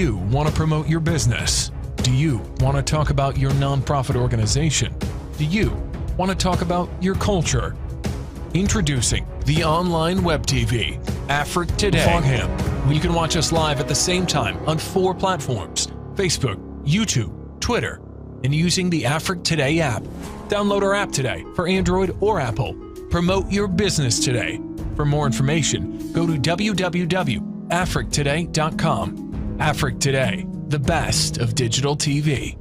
you want to promote your business? Do you want to talk about your nonprofit organization? Do you want to talk about your culture? Introducing the online web TV, Afrique Today. Fogham, where you can watch us live at the same time on 4 platforms: Facebook, YouTube, Twitter, and using the Afrique Today app. Download our app today for Android or Apple. Promote your business today. For more information, go to www.afriquetoday.com. Afrique Today, the best of digital TV.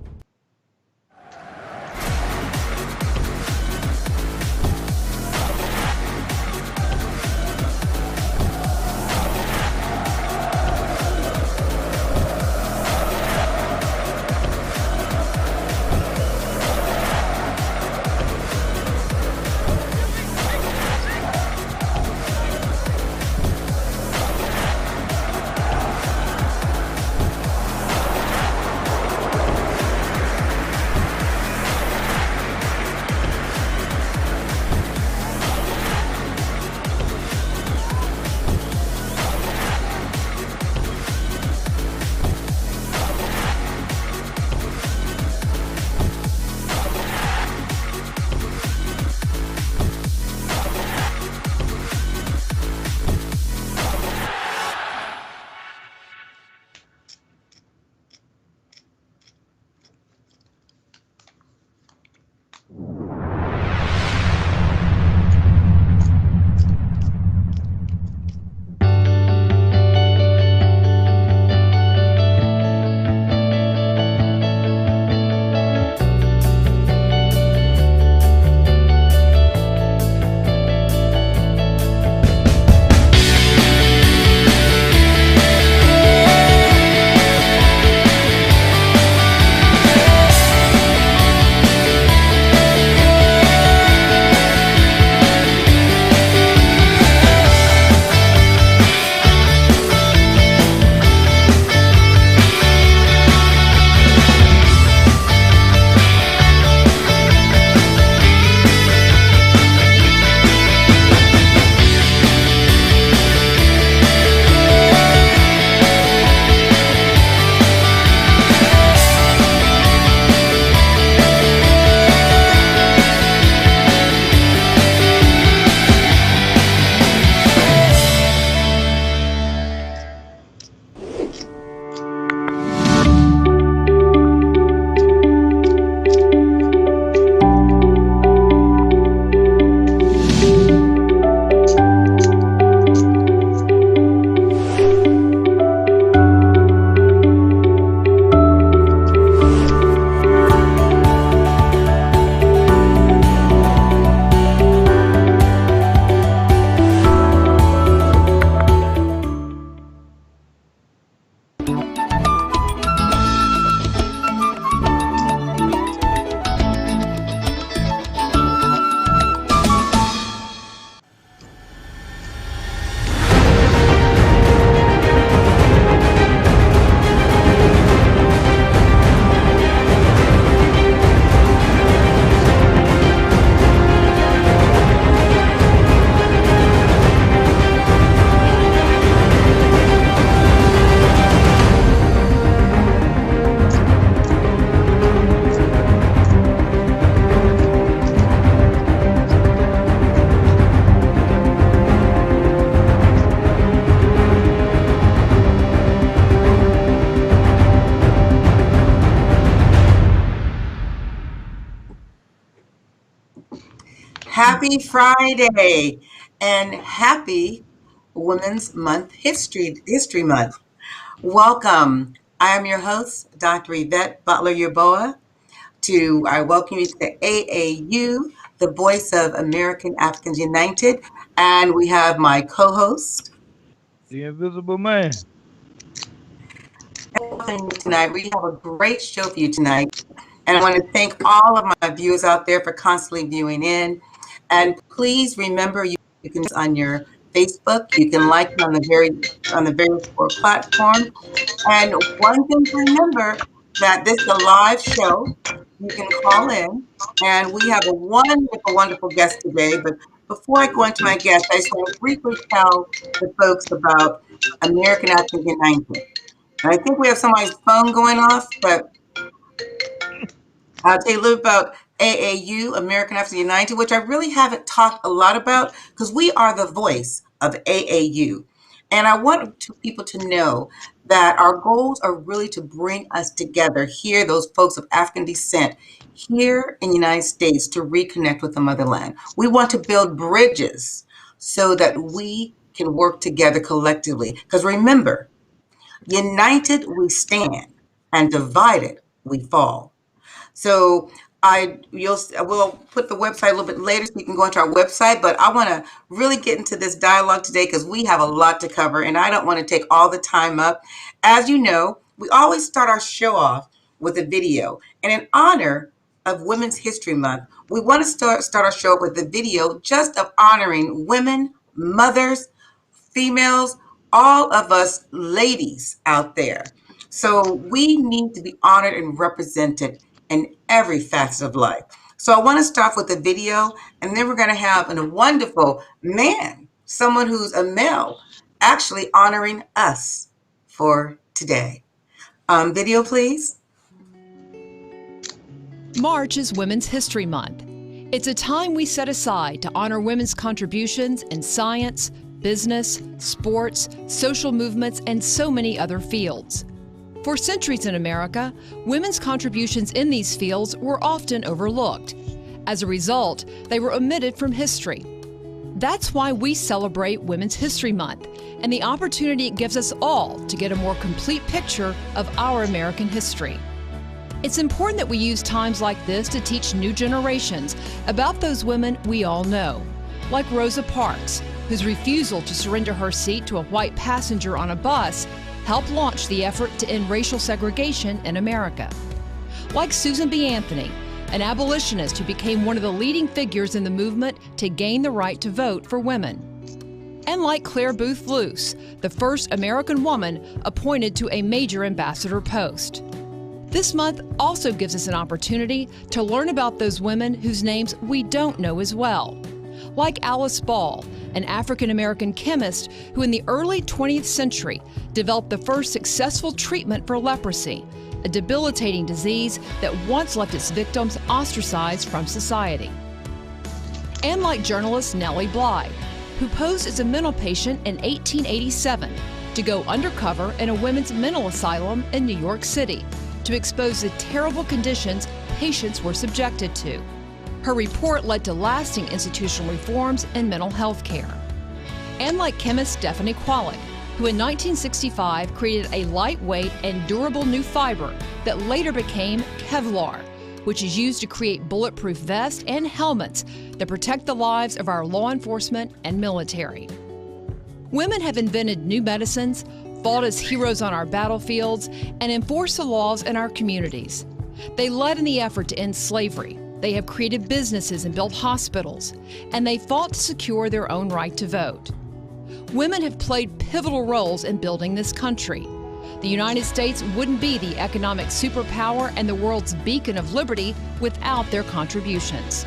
Happy Friday and happy Women's Month History Month. Welcome. I am your host, Dr. Yvette Butler-Yaboa. I welcome you to AAU, the Voice of American Africans United, and we have my co-host, the Invisible Man. And tonight we have a great show for you tonight, and I want to thank all of my viewers out there for constantly viewing in. And please remember, you can on your Facebook, you can like it on the various 4 platforms. And one thing to remember, that this is a live show. You can call in, and we have a wonderful guest today. But before I go into my guest, I just want to briefly tell the folks about American African United. I think we have somebody's phone going off, but I'll tell you a little about AAU, American African United, which I really haven't talked a lot about because we are the voice of AAU. And I want people to know that our goals are really to bring us together here, those folks of African descent, here in the United States to reconnect with the motherland. We want to build bridges so that we can work together collectively. Because remember, united we stand and divided we fall. So we'll put the website a little bit later so you can go into our website, but I want to really get into this dialogue today because we have a lot to cover and I don't want to take all the time up. As you know, we always start our show off with a video, and in honor of Women's History Month, we want to start our show with a video just of honoring women, mothers, females, all of us ladies out there. So we need to be honored and represented in every facet of life. So I want to start with a video, and then we're going to have a wonderful man, someone who's a male, actually honoring us for today. Video, please. March is Women's History Month. It's a time we set aside to honor women's contributions in science, business, sports, social movements, and so many other fields. For centuries in America, women's contributions in these fields were often overlooked. As a result, they were omitted from history. That's why we celebrate Women's History Month and the opportunity it gives us all to get a more complete picture of our American history. It's important that we use times like this to teach new generations about those women we all know, like Rosa Parks, whose refusal to surrender her seat to a white passenger on a bus helped launch the effort to end racial segregation in America. Like Susan B. Anthony, an abolitionist who became one of the leading figures in the movement to gain the right to vote for women. And like Claire Booth Luce, the first American woman appointed to a major ambassador post. This month also gives us an opportunity to learn about those women whose names we don't know as well. Like Alice Ball, an African-American chemist who in the early 20th century developed the first successful treatment for leprosy, a debilitating disease that once left its victims ostracized from society. And like journalist Nellie Bly, who posed as a mental patient in 1887 to go undercover in a women's mental asylum in New York City to expose the terrible conditions patients were subjected to. Her report led to lasting institutional reforms in mental health care. And like chemist Stephanie Kwolek, who in 1965 created a lightweight and durable new fiber that later became Kevlar, which is used to create bulletproof vests and helmets that protect the lives of our law enforcement and military. Women have invented new medicines, fought as heroes on our battlefields, and enforced the laws in our communities. They led in the effort to end slavery. They have created businesses and built hospitals, and they fought to secure their own right to vote. Women have played pivotal roles in building this country. The United States wouldn't be the economic superpower and the world's beacon of liberty without their contributions.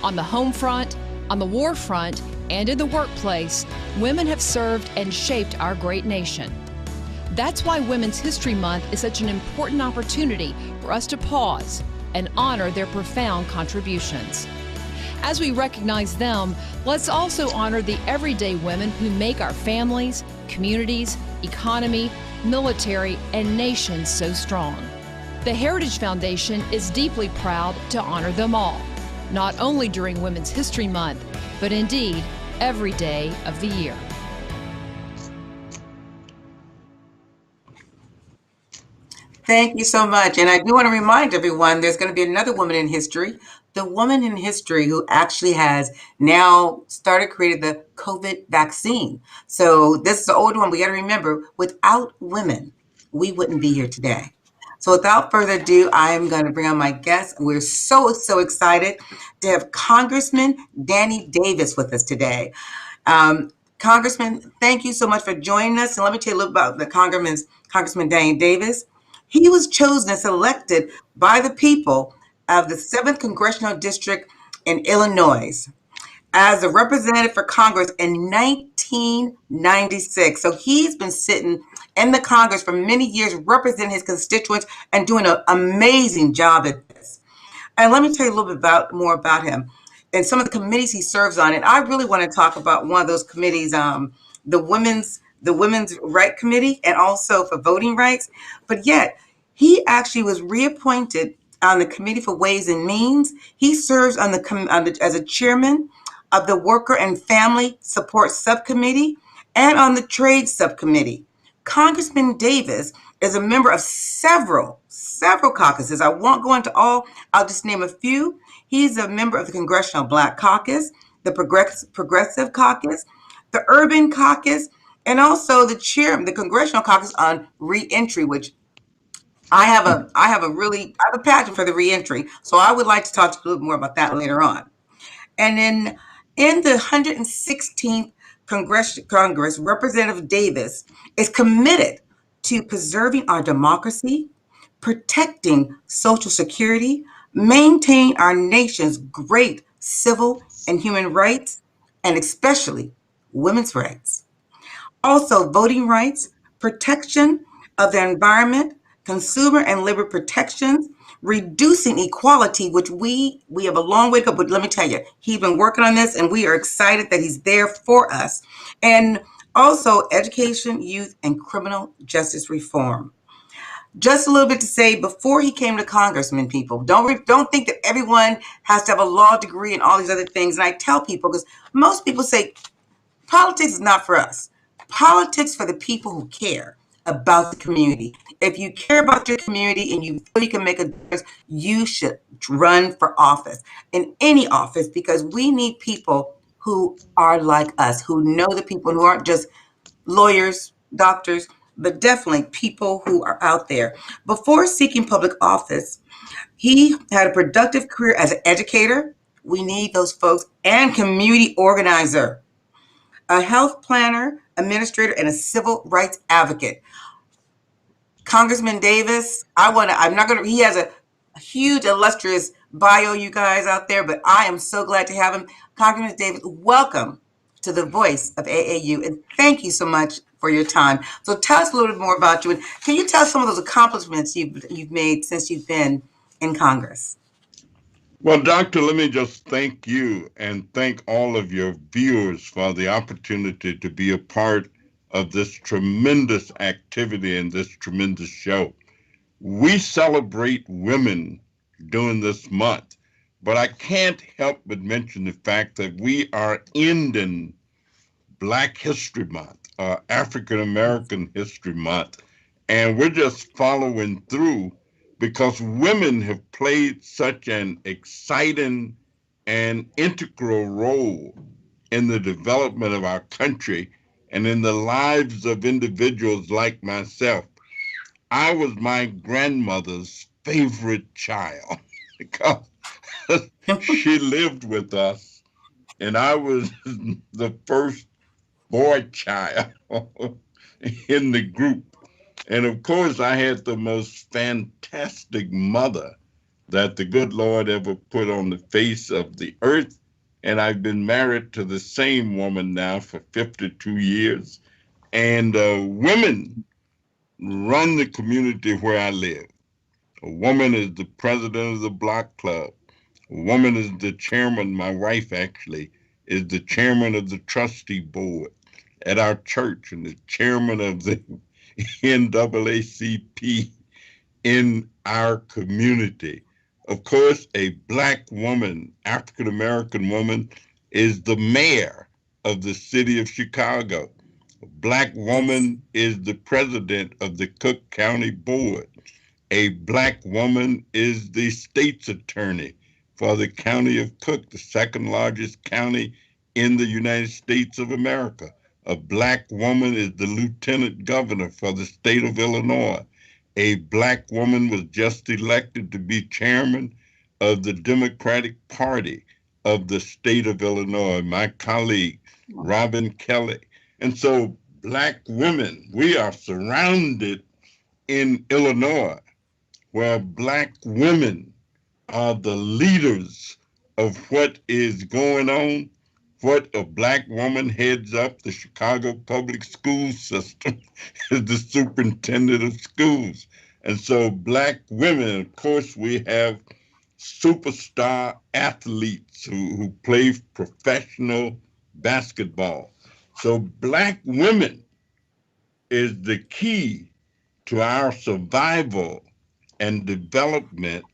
On the home front, on the war front, and in the workplace, women have served and shaped our great nation. That's why Women's History Month is such an important opportunity for us to pause and honor their profound contributions. As we recognize them, let's also honor the everyday women who make our families, communities, economy, military, and nations so strong. The Heritage Foundation is deeply proud to honor them all, not only during Women's History Month, but indeed every day of the year. Thank you so much. And I do want to remind everyone there's going to be another woman in history, the woman in history who actually has now started creating the COVID vaccine. So this is the old one. We got to remember, without women, we wouldn't be here today. So without further ado, I'm going to bring on my guest. We're so excited to have Congressman Danny Davis with us today. Congressman, thank you so much for joining us. And let me tell you a little about the Congressman Danny Davis. He was chosen and selected by the people of the 7th Congressional District in Illinois. as a representative for Congress in 1996. So he's been sitting in the Congress for many years, representing his constituents and doing an amazing job at this. And let me tell you a little bit more about him and some of the committees he serves on. And I really want to talk about one of those committees, the Women's Right Committee, and also for voting rights. But yet, he actually was reappointed on the Committee for Ways and Means. He serves on as a chairman of the Worker and Family Support Subcommittee and on the Trade Subcommittee. Congressman Davis is a member of several caucuses. I won't go into all. I'll just name a few. He's a member of the Congressional Black Caucus, the Progressive Caucus, the Urban Caucus, and also the Congressional Caucus on Reentry, which I have a passion for the reentry. So I would like to talk to you a little more about that later on. And then in the 116th Congress, Representative Davis is committed to preserving our democracy, protecting Social Security, maintain our nation's great civil and human rights, and especially women's rights. Also, voting rights, protection of the environment, consumer and labor protections, reducing equality, which we have a long way to go. But let me tell you, he's been working on this, and we are excited that he's there for us. And also, education, youth, and criminal justice reform. Just a little bit to say, before he came to Congressman, people, don't think that everyone has to have a law degree and all these other things. And I tell people, because most people say politics is not for us. Politics for the people who care about the community. If you care about your community and you feel you can make a difference, you should run for office, in any office, because we need people who are like us, who know the people, who aren't just lawyers, doctors, but definitely people who are out there. Before seeking public office, he had a productive career as an educator. We need those folks, and community organizer, a health planner, administrator, and a civil rights advocate. Congressman Davis, he has a huge, illustrious bio, you guys out there, but I am so glad to have him. Congressman Davis, welcome to the Voice of AAU, and thank you so much for your time. So tell us a little bit more about you, and can you tell us some of those accomplishments you've made since you've been in Congress? Well, Doctor, let me just thank you and thank all of your viewers for the opportunity to be a part of this tremendous activity and this tremendous show. We celebrate women during this month, but I can't help but mention the fact that we are ending Black History Month, African American History Month, and we're just following through because women have played such an exciting and integral role in the development of our country and in the lives of individuals like myself. I was my grandmother's favorite child because she lived with us, and I was the first boy child in the group. And of course, I had the most fantastic mother that the good Lord ever put on the face of the earth. And I've been married to the same woman now for 52 years. And women run the community where I live. A woman is the president of the block club. A woman is the chairman, my wife actually, is the chairman of the trustee board at our church and the chairman of the NAACP in our community. Of course, a Black woman, African American woman, is the mayor of the city of Chicago. A Black woman is the president of the Cook County Board. A Black woman is the state's attorney for the county of Cook, the second largest county in the United States of America. A Black woman is the lieutenant governor for the state of Illinois. A Black woman was just elected to be chairman of the Democratic Party of the state of Illinois, my colleague, Robin Kelly. And so Black women, we are surrounded in Illinois where Black women are the leaders of what is going on. what a black woman heads up the Chicago public school system is the superintendent of schools. And so black women, of course, we have superstar athletes who play professional basketball. So black women is the key to our survival and development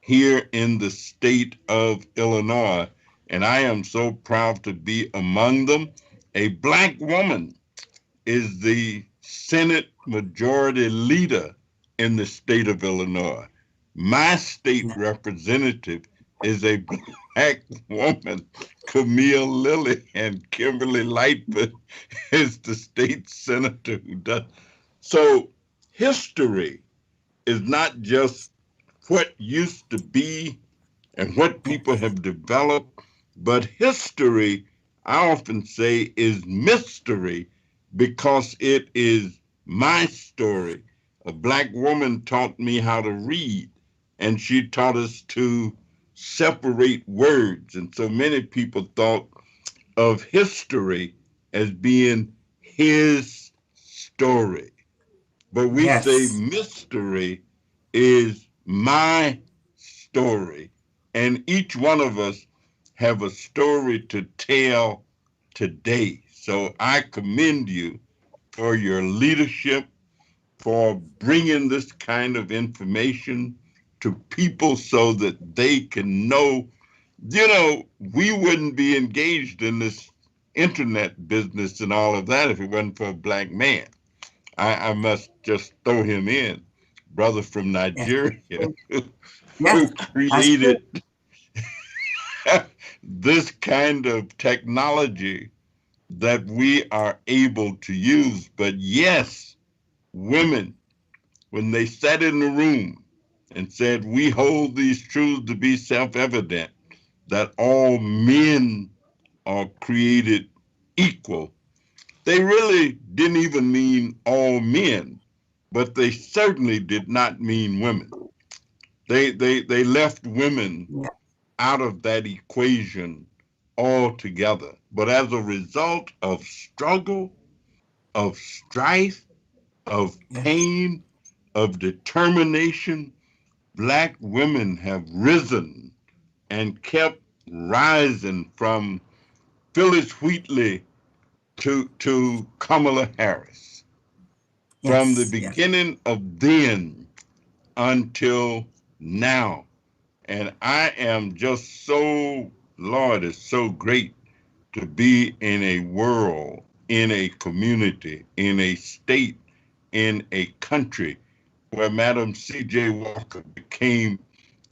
here in the state of Illinois. And I am so proud to be among them. A black woman is the Senate Majority Leader in the state of Illinois. My state representative is a black woman, Camille Lilly, and Kimberly Lightfoot is the state senator who does. So history is not just what used to be and what people have developed, but history, I often say, is mystery because it is my story. A black woman taught me how to read, and she taught us to separate words. And so many people thought of history as being his story. But we say mystery is my story. And each one of us have a story to tell today. So I commend you for your leadership, for bringing this kind of information to people so that they can know. You know, we wouldn't be engaged in this internet business and all of that if it wasn't for a black man. I must just throw him in, brother from Nigeria, who created this kind of technology that we are able to use. But yes, women, when they sat in the room and said, we hold these truths to be self-evident, that all men are created equal, they really didn't even mean all men, but they certainly did not mean women. They left women out of that equation altogether. But as a result of struggle, of strife, of pain, of determination, black women have risen and kept rising from Phyllis Wheatley to Kamala Harris. From the beginning of then until now. And I am just so, Lord, it's so great to be in a world, in a community, in a state, in a country where Madam C.J. Walker became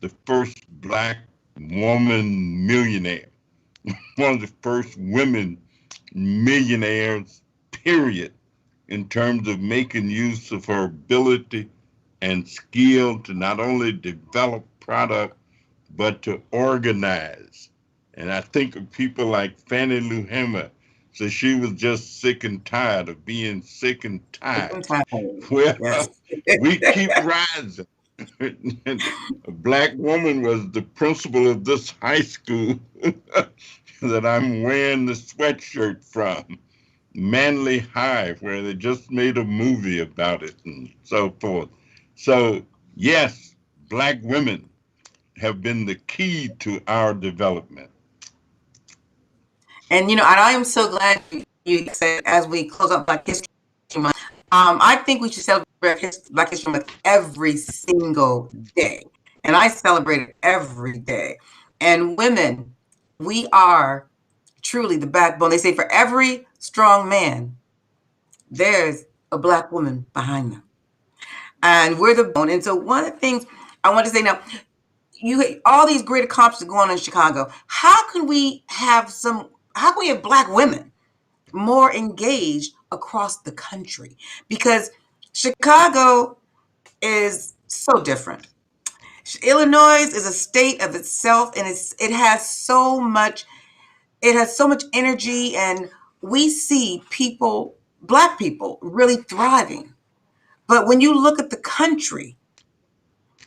the first black woman millionaire, one of the first women millionaires, period, in terms of making use of her ability and skill to not only develop product, but to organize. And I think of people like Fannie Lou Hamer. So she was just sick and tired of being sick and tired. Well, we keep rising. A black woman was the principal of this high school that I'm wearing the sweatshirt from, Manly High, where they just made a movie about it and so forth. So yes, black women have been the key to our development. And you know, and I am so glad you said as we close up Black History Month, I think we should celebrate Black History Month every single day. And I celebrate it every day. And women, we are truly the backbone. They say for every strong man, there's a black woman behind them. And we're the bone. And so one of the things I want to say now, you all these great accomplishments going on in Chicago. How can we have black women more engaged across the country? Because Chicago is so different. Illinois is a state of itself, and it has so much energy, and we see people, black people, really thriving. But when you look at the country,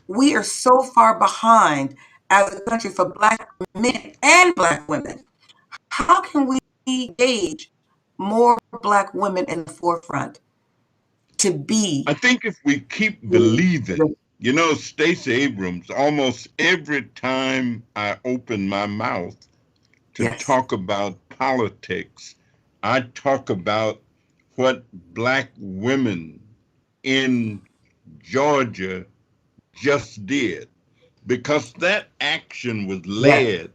we are so far behind as a country for black men and black women. How can we engage more Black women in the forefront to be I think if we keep the, believing, you know, Stacey Abrams, almost every time I open my mouth to yes, talk about politics, I talk about what Black women in Georgia just did, because that action was yes, led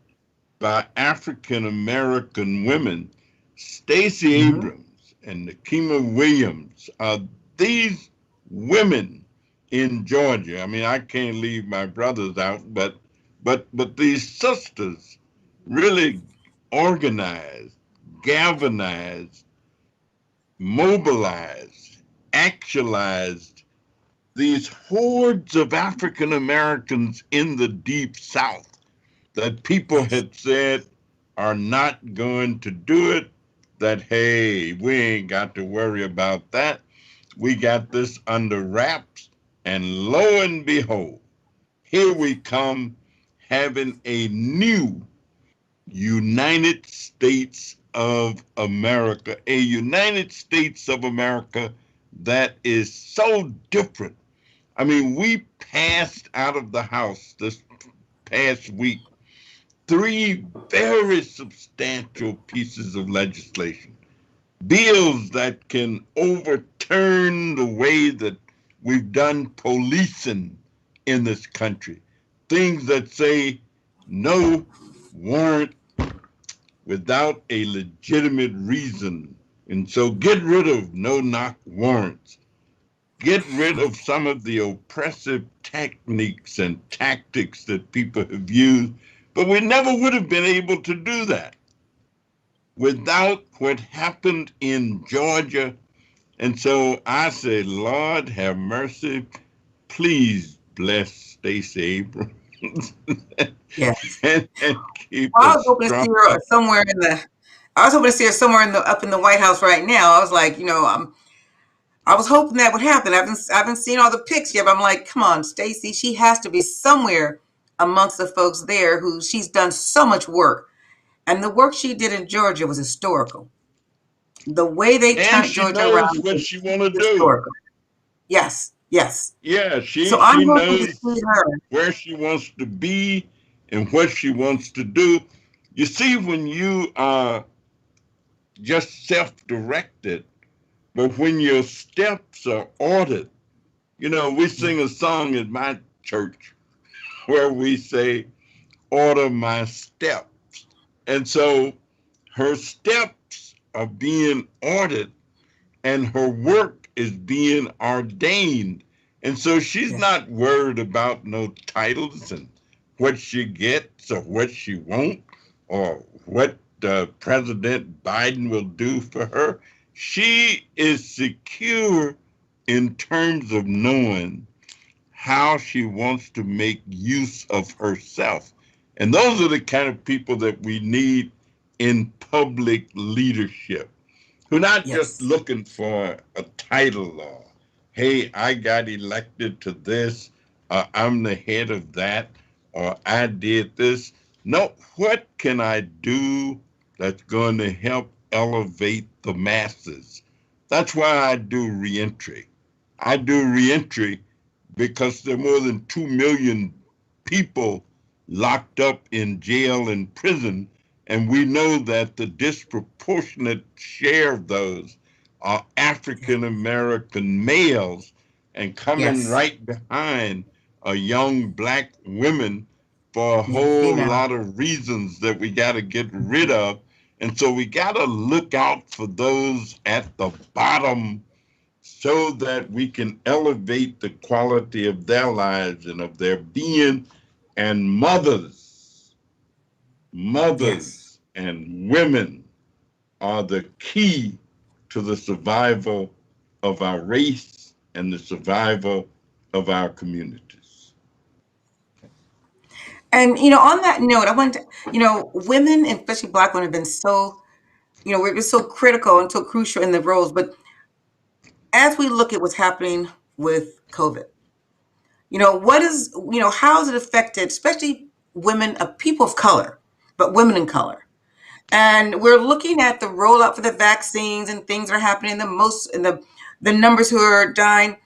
by African American women. Stacey hmm Abrams and Nakima Williams are these women in Georgia. I mean, I can't leave my brothers out, but these sisters really organized, galvanized, mobilized, actualized these hordes of African Americans in the Deep South that people yes, had said are not going to do it, that, hey, we ain't got to worry about that. We got this under wraps. And lo and behold, here we come having a new United States of America, a United States of America that is so different. I mean, we passed out of the House this past week three very substantial pieces of legislation, bills that can overturn the way that we've done policing in this country, things that say no warrant without a legitimate reason. And so get rid of no knock warrants. Get rid of some of the oppressive techniques and tactics that people have used. But we never would have been able to do that without what happened in Georgia. And so I say, Lord have mercy. Please bless Stacey Abrams yes. and keep Well, I us was hoping to strong. see her somewhere in the. I was hoping to see her somewhere in the up in the White House right now. I was like, I was hoping that would happen. I haven't seen all the pics yet, but I'm like, come on, Stacey, she has to be somewhere amongst the folks there who she's done so much work. And the work she did in Georgia was historical. The way they And turned she Georgia knows around what was she want to do. historical. Yes, yes. Yeah, So she I'm hoping to knows see her. where she wants to be and what she wants to do. You see, when you are just self-directed, but when your steps are ordered, you know, we Yeah, sing a song at my church where we say, order my steps. And so her steps are being ordered and her work is being ordained. And so she's yes, not worried about no titles and what she gets or what she won't or what President Biden will do for her. She is secure in terms of knowing how she wants to make use of herself. And those are the kind of people that we need in public leadership. We're not just yes, looking for a title or, hey, I got elected to this, or I'm the head of that, or I did this. No, what can I do that's going to help elevate the masses? That's why I do reentry. I do reentry because there are more than 2 million people locked up in jail and prison. And we know that the disproportionate share of those are African American males, and coming yes, right behind are young Black women for a young whole female. lot of reasons that we got to get rid of. And so we got to look out for those at the bottom so that we can elevate the quality of their lives and of their being. And Yes. mothers and women are the key to the survival of our race and the survival of our communities. And on that note, I want to, women, and especially Black women, have been so, we're so critical and so crucial in the roles. But as we look at what's happening with COVID, how has it affected, especially women of people of color, but women in color? And we're looking at the rollout for the vaccines and things are happening the numbers who are dying.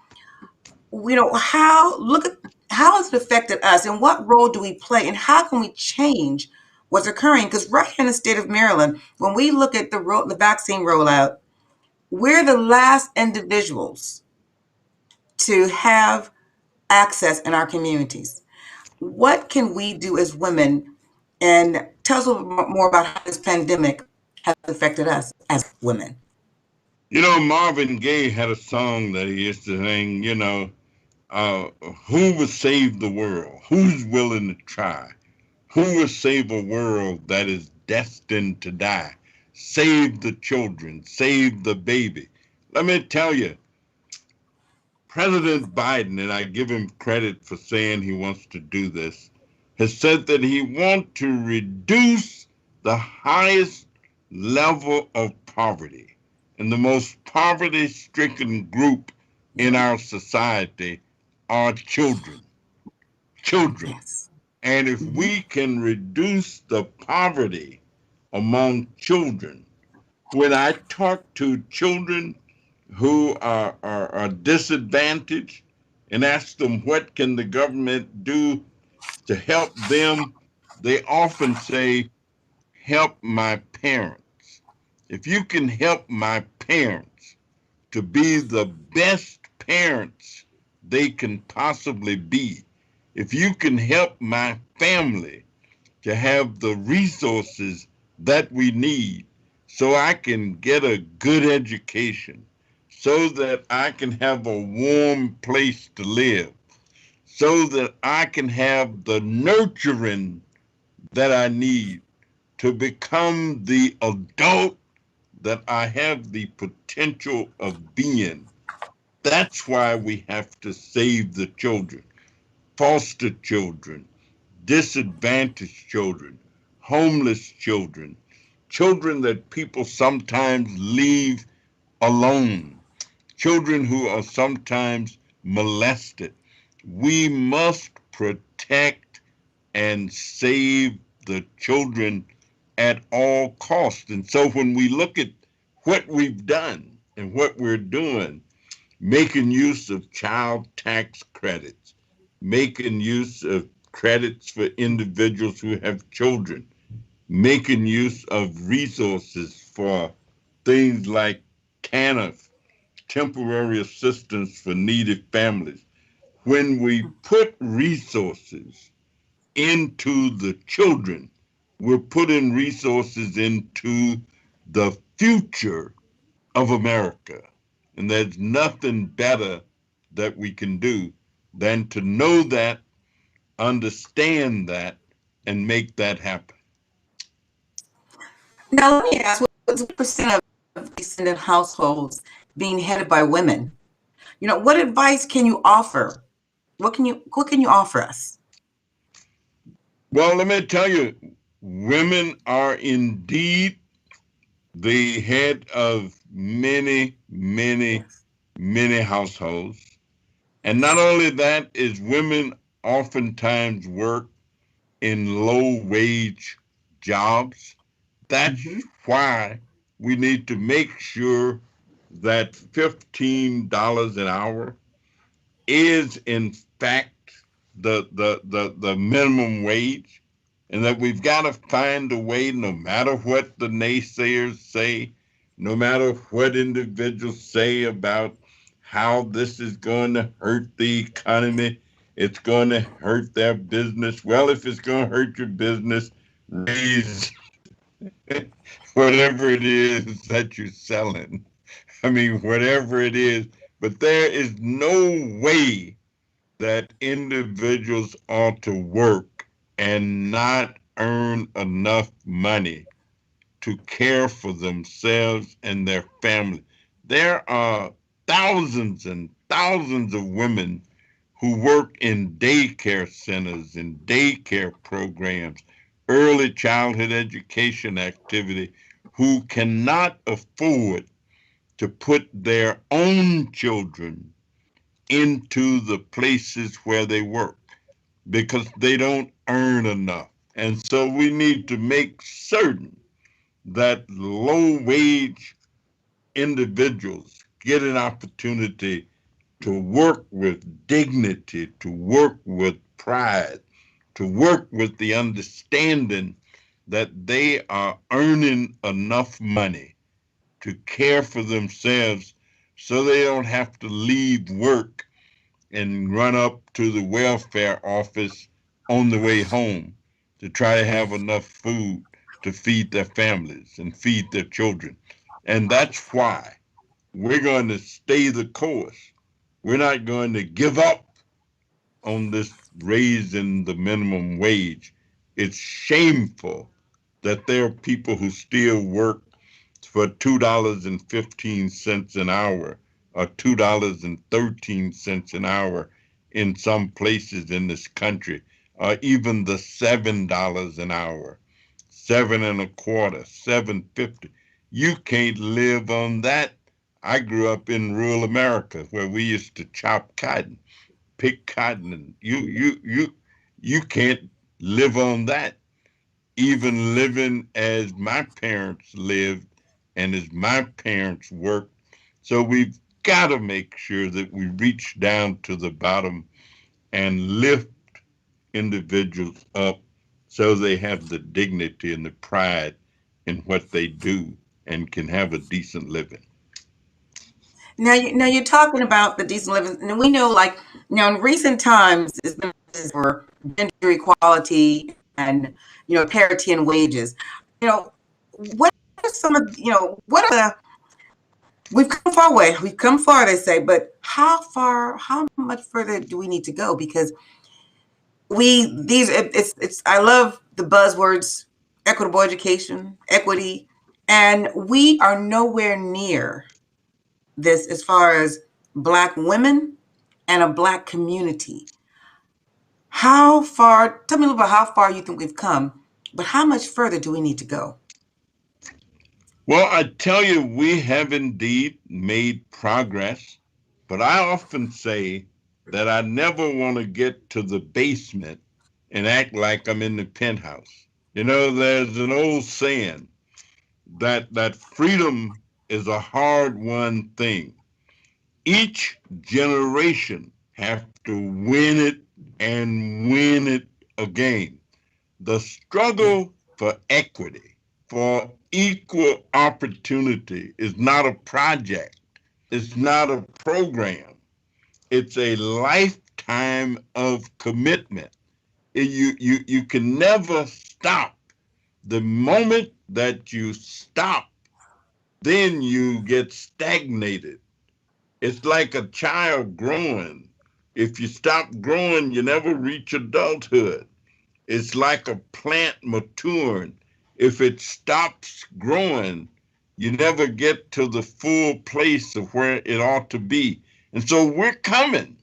How has it affected us and what role do we play and how can we change what's occurring? Because right here in the state of Maryland, when we look at the vaccine rollout, we're the last individuals to have access in our communities. What can we do as women? And tell us a little bit more about how this pandemic has affected us as women. You know, Marvin Gaye had a song that he used to sing, uh, who will save the world? Who's willing to try? Who will save a world that is destined to die? Save the children, save the baby. Let me tell you, President Biden, and I give him credit for saying he wants to do this, has said that he wants to reduce the highest level of poverty. And the most poverty-stricken group in our society are children. Children. Yes. And if we can reduce the poverty among children, when I talk to children who are disadvantaged and ask them what can the government do to help them, they often say, help my parents. If you can help my parents to be the best parents they can possibly be, if you can help my family to have the resources that we need so I can get a good education, so that I can have a warm place to live, so that I can have the nurturing that I need to become the adult that I have the potential of being. That's why we have to save the children, foster children, disadvantaged children, homeless children, children that people sometimes leave alone, children who are sometimes molested. We must protect and save the children at all costs. And so when we look at what we've done and what we're doing, making use of child tax credits, making use of credits for individuals who have children, making use of resources for things like TANF, temporary assistance for needy families. When we put resources into the children, we're putting resources into the future of America. And there's nothing better that we can do than to know that, understand that, and make that happen. Now, let me ask, what percent of descendant households being headed by women? What advice can you offer? What can you offer us? Well, let me tell you, women are indeed the head of many, many, Yes. many households. And not only that, is women oftentimes work in low wage jobs. That's why we need to make sure that $15 an hour is in fact the minimum wage, and that we've got to find a way, no matter what the naysayers say, no matter what individuals say about how this is going to hurt the economy, it's going to hurt their business. Well, if it's going to hurt your business, raise whatever it is that you're selling. I mean, whatever it is, but there is no way that individuals ought to work and not earn enough money to care for themselves and their family. There are thousands and thousands of women who work in daycare centers and daycare programs, early childhood education activity, who cannot afford to put their own children into the places where they work because they don't earn enough. And so we need to make certain that low-wage individuals get an opportunity to work with dignity, to work with pride, to work with the understanding that they are earning enough money to care for themselves so they don't have to leave work and run up to the welfare office on the way home to try to have enough food to feed their families and feed their children. And that's why we're going to stay the course. We're not going to give up on this raising the minimum wage. It's shameful that there are people who still work for $2.15 an hour or $2.13 an hour in some places in this country, or even the $7 an hour, seven and a quarter, $7.50. You can't live on that. I grew up in rural America where we used to chop cotton, pick cotton, and you can't live on that. Even living as my parents lived and as my parents worked. So we've got to make sure that we reach down to the bottom and lift individuals up so they have the dignity and the pride in what they do and can have a decent living. Now you're talking about the decent living, and we know, like, now in recent times, it's been for gender equality and parity in wages. What are some of what are the we've come far away. We've come far, they say, but how much further do we need to go? Because I love the buzzwords: equitable education, equity, and we are nowhere near this as far as Black women and a Black community. How far, tell me a little about how far you think we've come, but how much further do we need to go? Well, I tell you, we have indeed made progress, but I often say that I never want to get to the basement and act like I'm in the penthouse. There's an old saying that freedom is a hard-won thing. Each generation have to win it and win it again. The struggle for equity, for equal opportunity is not a project. It's not a program. It's a lifetime of commitment. You can never stop. The moment that you stop, then you get stagnated. It's like a child growing. If you stop growing, you never reach adulthood. It's like a plant maturing. If it stops growing, you never get to the full place of where it ought to be. And so we're coming.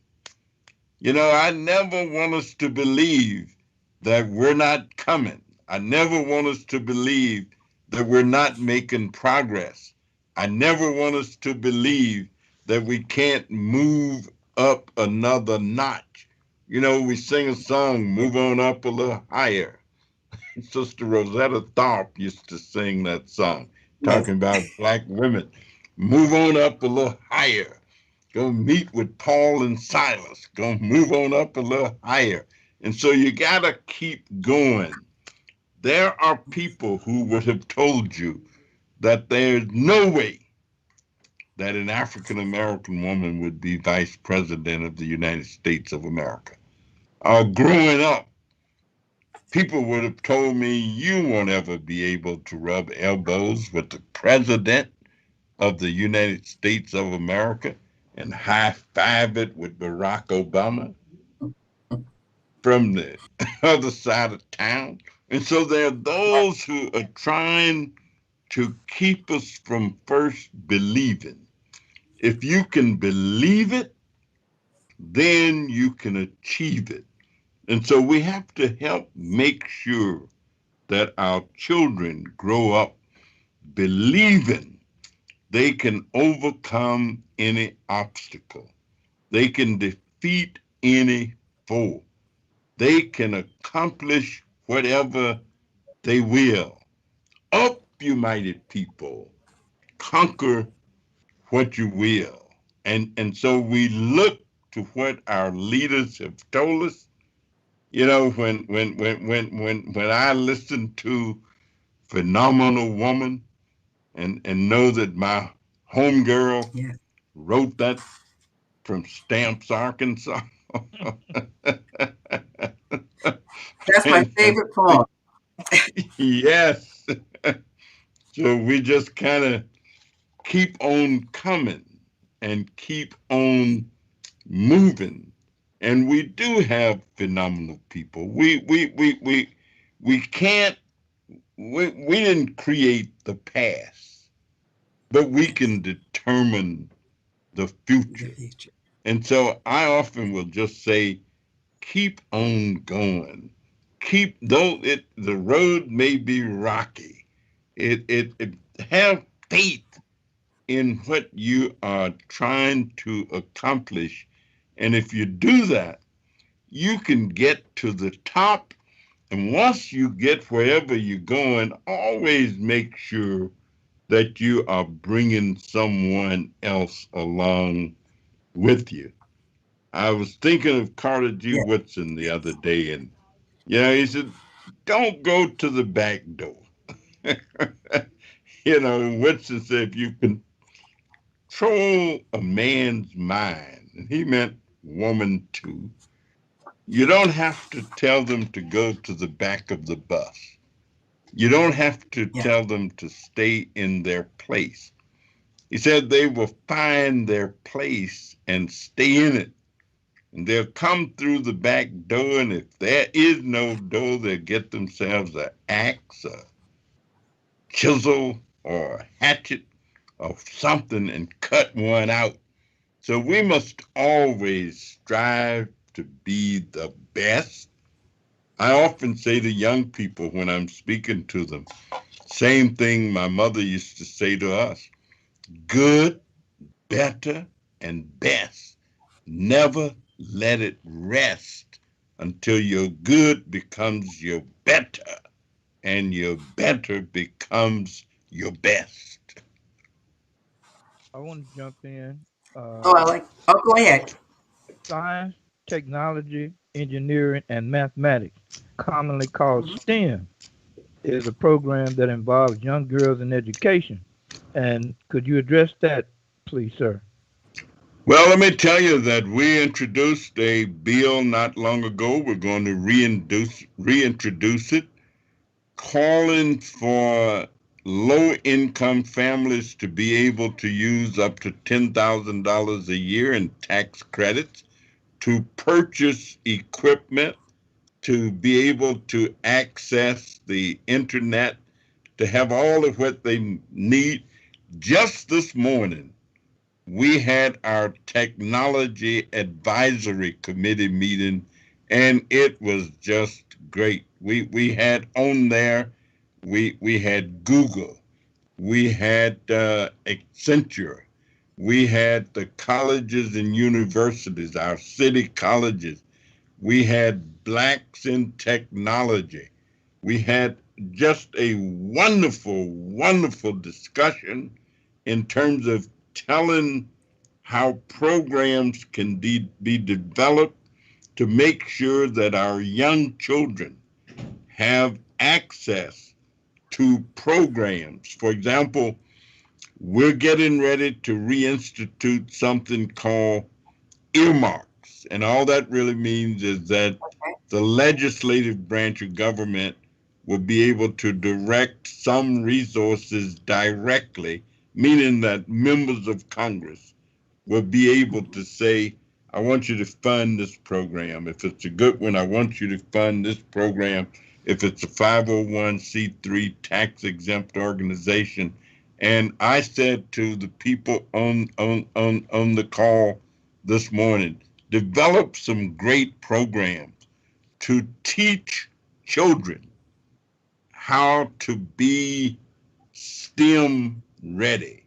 I never want us to believe that we're not coming. I never want us to believe that we're not making progress. I never want us to believe that we can't move up another notch. We sing a song, Move On Up a Little Higher. Sister Rosetta Tharpe used to sing that song, talking about Black women. Move on up a little higher. Go meet with Paul and Silas. Go move on up a little higher. And so you got to keep going. There are people who would have told you that there's no way that an African American woman would be vice president of the United States of America. Growing up, people would have told me you won't ever be able to rub elbows with the president of the United States of America and high five it with Barack Obama from the other side of town. And so there are those who are trying to keep us from first believing. If you can believe it, then you can achieve it. And so we have to help make sure that our children grow up believing they can overcome any obstacle. They can defeat any foe. They can accomplish whatever they will. Up you mighty people, conquer what you will. And so we look to what our leaders have told us. You know, when I listen to Phenomenal Woman and know that my homegirl Yeah. wrote that from Stamps, Arkansas. That's my and favorite poem. yes. So we just kind of keep on coming and keep on moving. And we do have phenomenal people. We can't we didn't create the past, but we can determine the The future. future. And so I often will just say, keep on going. Keep though it the road may be rocky. It have faith in what you are trying to accomplish. And if you do that, you can get to the top. And once you get wherever you're going, always make sure that you are bringing someone else along with you. I was thinking of Carter G. Yeah. Woodson the other day, and he said, don't go to the back door. Woodson said, if you control a man's mind, and he meant woman too, you don't have to tell them to go to the back of the bus. You don't have to Yeah. tell them to stay in their place. He said they will find their place and stay in it. And they'll come through the back door, and if there is no door, they'll get themselves an axe, a chisel, or a hatchet, or something and cut one out. So we must always strive to be the best. I often say to young people when I'm speaking to them, same thing my mother used to say to us: good, better, and best. Never let it rest until your good becomes your better and your better becomes your best. I want to jump in. Go ahead. Science, technology, engineering, and mathematics, commonly called Mhm. STEM, is a program that involves young girls in education. And could you address that, please, sir? Well, let me tell you that we introduced a bill not long ago. We're going to reintroduce it, calling for low income families to be able to use up to $10,000 a year in tax credits to purchase equipment, to be able to access the internet, to have all of what they need. Just this morning, we had our technology advisory committee meeting, and it was just great. We had on there, we had Google, we had Accenture, we had the colleges and universities, our city colleges, we had Blacks in Technology. We had just a wonderful, wonderful discussion in terms of telling how programs can be developed to make sure that our young children have access to programs. For example, we're getting ready to reinstitute something called earmarks. And all that really means is that the legislative branch of government will be able to direct some resources directly, meaning that members of Congress will be able to say, I want you to fund this program. If it's a good one, I want you to fund this program. If it's a 501c3 tax exempt organization. And I said to the people on the call this morning, develop some great programs to teach children how to be STEM ready.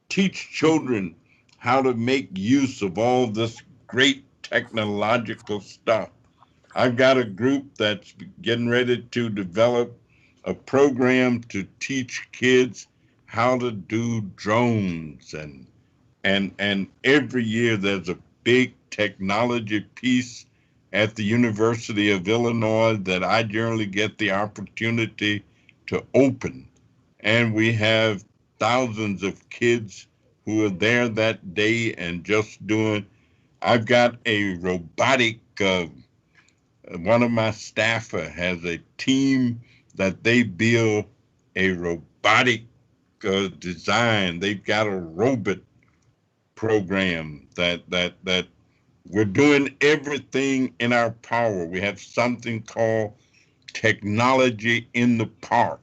Teach children how to make use of all this great technological stuff. I've got a group that's getting ready to develop a program to teach kids how to do drones, and every year there's a big technology piece at the University of Illinois that I generally get the opportunity to open. And we have thousands of kids who are there that day and just doing. I've got a robotic, one of my staffer has a team that they build a robotic design. They've got a robot program that we're doing everything in our power. We have something called technology in the park.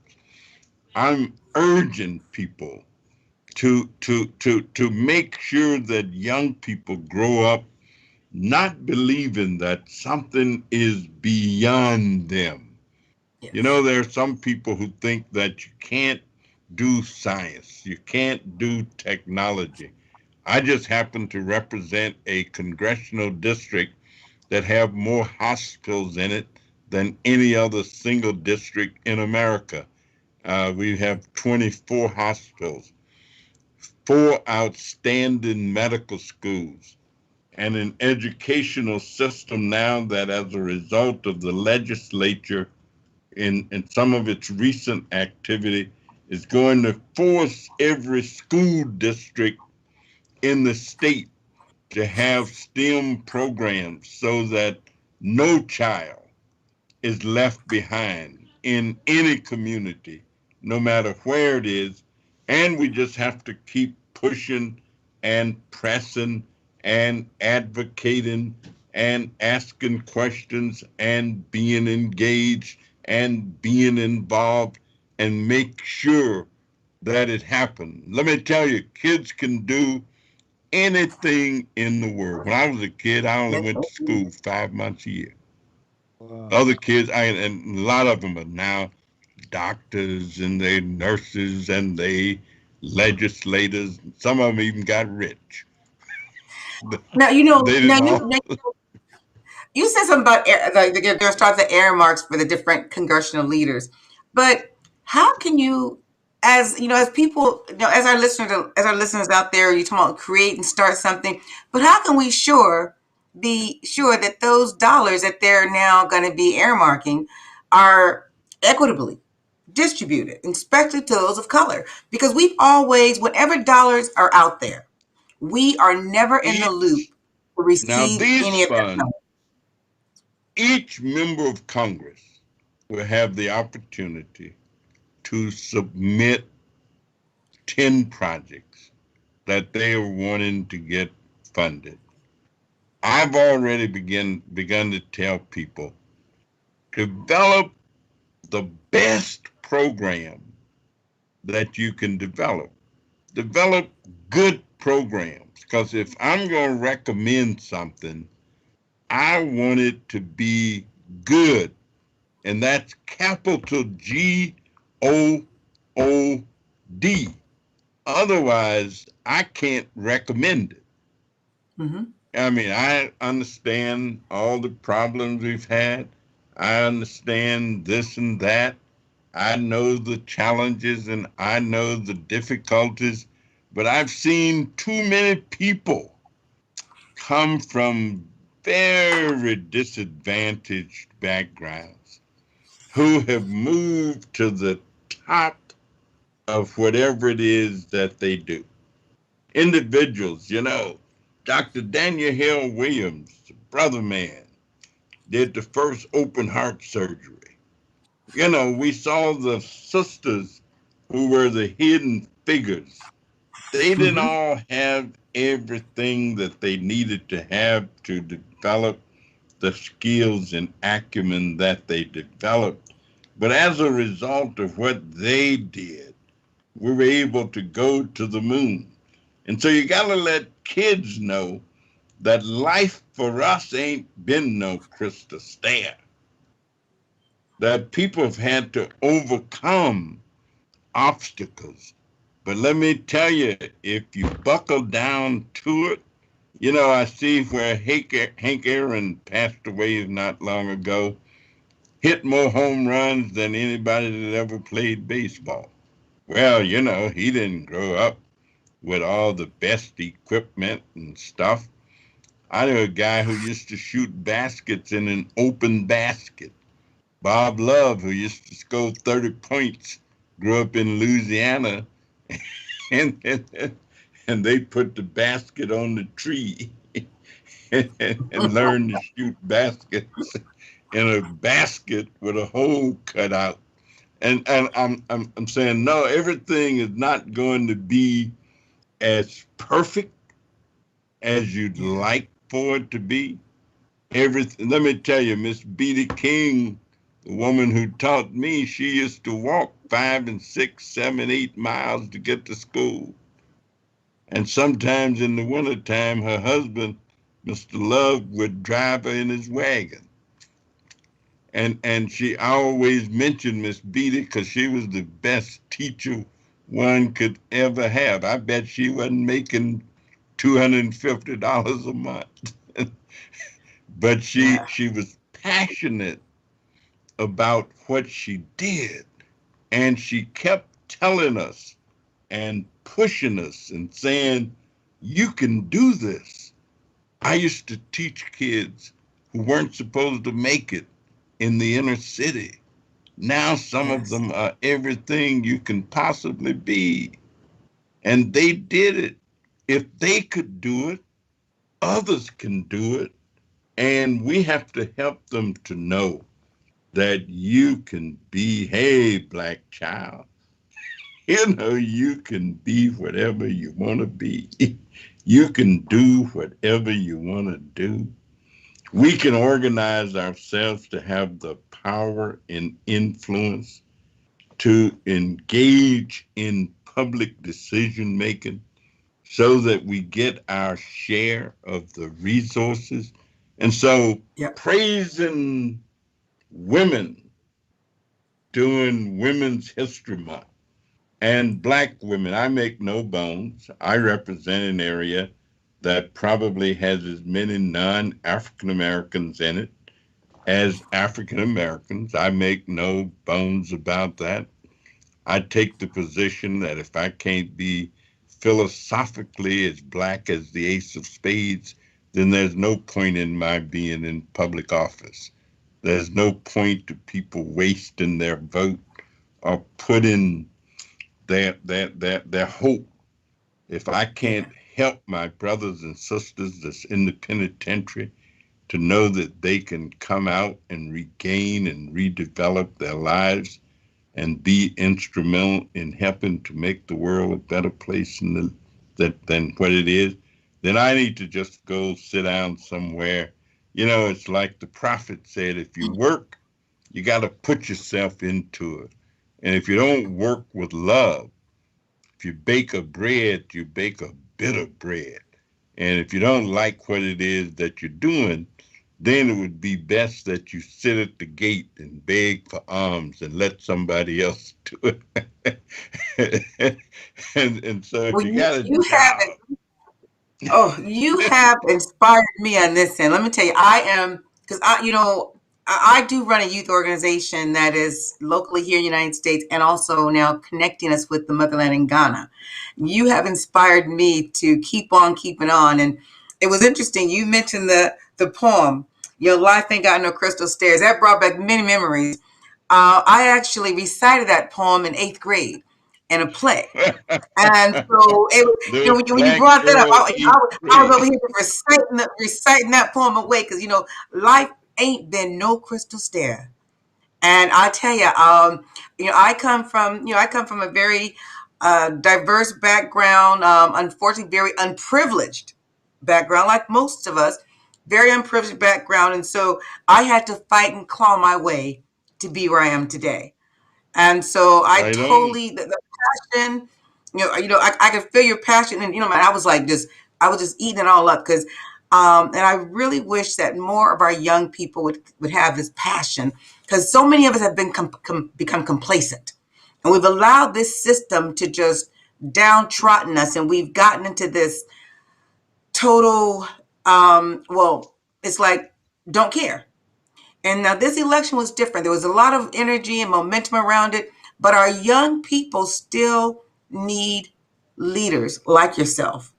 I'm urging people to make sure that young people grow up not believing that something is beyond them. Yes. You know, there are some people who think that you can't do science, you can't do technology. I just happen to represent a congressional district that have more hospitals in it than any other single district in America. We have 24 hospitals, 4 outstanding medical schools, and an educational system now that, as a result of the legislature in some of its recent activity, is going to force every school district in the state to have STEM programs so that no child is left behind in any community, no matter where it is. And we just have to keep pushing and pressing and advocating and asking questions and being engaged and being involved and make sure that it happens. Let me tell you, kids can do anything in the world. When I was a kid, I only went to school 5 months a year. Wow. Other kids, and a lot of them are now doctors and they nurses and they legislators. Some of them even got rich. Now, They didn't all. you said something about there starts the air marks for the different congressional leaders, but how can you, as people, as our listeners out there, you talk about create and start something, but how can we be sure that those dollars that they're now going to be earmarking are equitably distributed, especially to those of color? Because we've always, whenever dollars are out there, we are never in the loop to Now receive these any of that funds, money. each member of Congress will have the opportunity to submit 10 projects that they are wanting to get funded. I've already begun to tell people, develop the best program that you can develop. Develop good programs, because if I'm going to recommend something, I want it to be good, and that's capital GOOD. Otherwise, I can't recommend it. Mm-hmm. I mean, I understand all the problems we've had. I understand this and that. I know the challenges and I know the difficulties, but I've seen too many people come from very disadvantaged backgrounds who have moved to the top of whatever it is that they do. Individuals, Dr. Daniel Hill Williams, brother man, did the first open heart surgery. We saw the sisters who were the hidden figures. They didn't Mm-hmm. all have everything that they needed to have to develop the skills and acumen that they developed. But as a result of what they did, we were able to go to the moon. And so you got to let kids know that life for us ain't been no crystal stair. That people have had to overcome obstacles. But let me tell you, if you buckle down to it, I see where Hank Aaron passed away not long ago. hit more home runs than anybody that ever played baseball. Well, you know, he didn't grow up with all the best equipment and stuff. I knew a guy who used to shoot baskets in an open basket. Bob Love, who used to score 30 points, grew up in Louisiana, and and they put the basket on the tree and learned to shoot baskets in a basket with a hole cut out. And I'm saying no, everything is not going to be as perfect as you'd like for it to be. Everything. Let me tell you, Miss Beatty King, the woman who taught me, she used to walk 5 and 6, 7, 8 miles to get to school. And sometimes in the wintertime, her husband, Mr. Love, would drive her in his wagon. And she always mentioned Miss Beatty because she was the best teacher one could ever have. I bet she wasn't making $250 a month. But she was passionate about what she did. And she kept telling us and pushing us and saying, you can do this. I used to teach kids who weren't supposed to make it in the inner city. Now some of them are everything you can possibly be. And they did it. If they could do it, others can do it. And we have to help them to know that you can be, hey, black child, you know, you can be whatever you want to be. You can do whatever you want to do. We can organize ourselves to have the power and influence to engage in public decision making so that we get our share of the resources. And so praising women during Women's History Month and Black women, I make no bones. I represent an area that probably has as many non-African Americans in it as African Americans. I make no bones about that. I take the position that if I can't be philosophically as black as the ace of spades, then there's no point in my being in public office. There's no point to people wasting their vote or putting their hope. If I can't help my brothers and sisters that's in the penitentiary to know that they can come out and regain and redevelop their lives and be instrumental in helping to make the world a better place than what it is, then I need to just go sit down somewhere. You know, it's like the prophet said, if you work, you got to put yourself into it. And if you don't work with love, if you bake a bread, you bake a bitter bread. And if you don't like what it is that you're doing, then it would be best that you sit at the gate and beg for alms and let somebody else do it. and so if you got a job. You have inspired me on this end. Let me tell you, because I do run a youth organization that is locally here in the United States and also now connecting us with the motherland in Ghana. You have inspired me to keep on keeping on. And it was interesting. You mentioned the poem, Your Life Ain't Got No Crystal Stairs. That brought back many memories. I actually recited that poem in 8th grade in a play. And so, when you brought that up, I was over here reciting that poem away because, life ain't been no crystal stair. And I tell you, I come from a very diverse background, unfortunately, very unprivileged background, like most of us, very unprivileged background. And so I had to fight and claw my way to be where I am today. And so I totally, the passion, I could feel your passion. And, man, I was just eating it all up because, and I really wish that more of our young people would have this passion because so many of us have become complacent and we've allowed this system to just downtrodden us. And we've gotten into this total, it's like, don't care. And now this election was different. There was a lot of energy and momentum around it, but our young people still need leaders like yourself.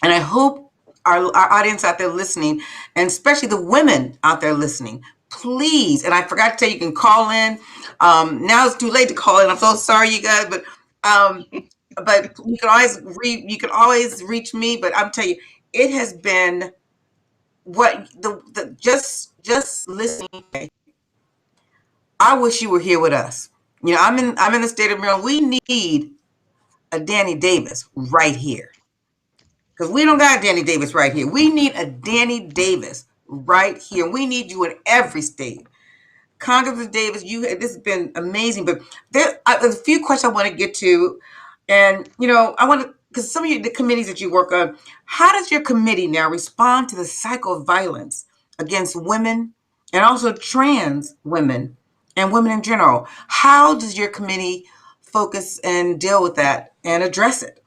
And I hope our audience out there listening, and especially the women out there listening, please, and I forgot to tell you, you can call in. Now it's too late to call in. I'm so sorry, you guys, but you can always reach me. But I'm telling you, it has been what the just listening. I wish you were here with us. You know, I'm in the state of Maryland. We need a Danny Davis right here. Because we don't got Danny Davis right here. We need a Danny Davis right here. We need you in every state. Congressman Davis, this has been amazing. But there's a few questions I want to get to. And, I want to, because some of the committees that you work on, how does your committee now respond to the cycle of violence against women and also trans women and women in general? How does your committee focus and deal with that and address it?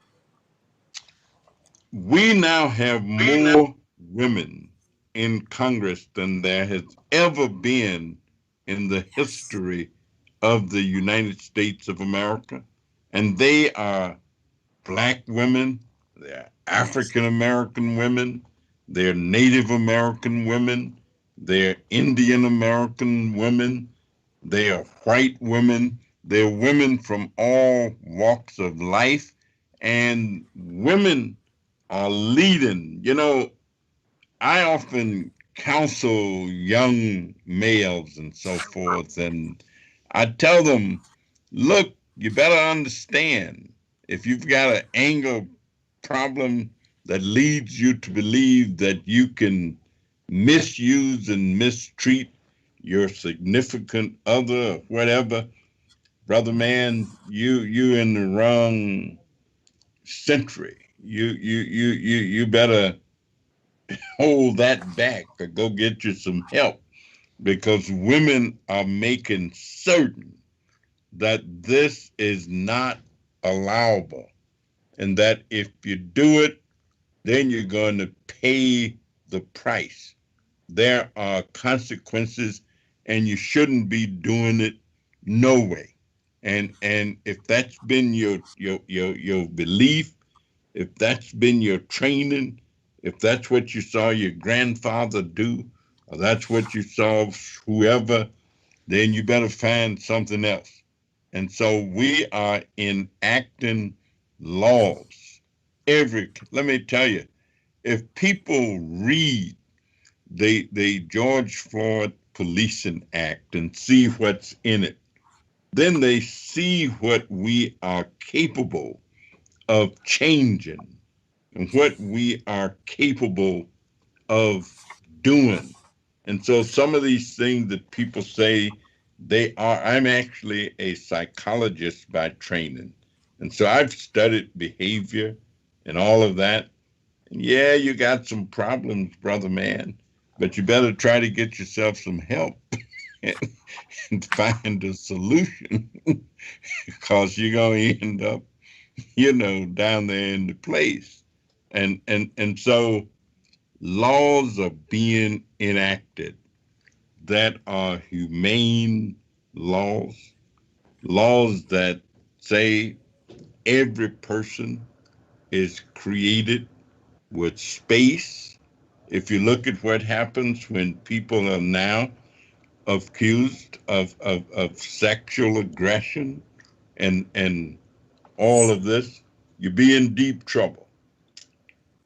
We now have more women in Congress than there has ever been in the history of the United States of America. And they are Black women, they're African American women, they're Native American women, they're Indian American women, they are white women, they're women from all walks of life, and women are leading. I often counsel young males and so forth, and I tell them, look, you better understand, if you've got an anger problem that leads you to believe that you can misuse and mistreat your significant other or whatever, brother man, you in the wrong century. You better hold that back or go get you some help, because women are making certain that this is not allowable, and that if you do it, then you're going to pay the price. There are consequences, and you shouldn't be doing it no way. And if that's been your belief, if that's been your training, if that's what you saw your grandfather do, or that's what you saw whoever, then you better find something else. And so we are enacting laws. Let me tell you, if people read the George Floyd Policing Act and see what's in it, then they see what we are capable of changing and what we are capable of doing. And so some of these things that people say I'm actually a psychologist by training. And so I've studied behavior and all of that. And yeah, you got some problems, brother man, but you better try to get yourself some help and find a solution, because you're going to end up, down there in the place. And so laws are being enacted that are humane laws, laws that say every person is created with space. If you look at what happens when people are now accused of sexual aggression and all of this, you be in deep trouble.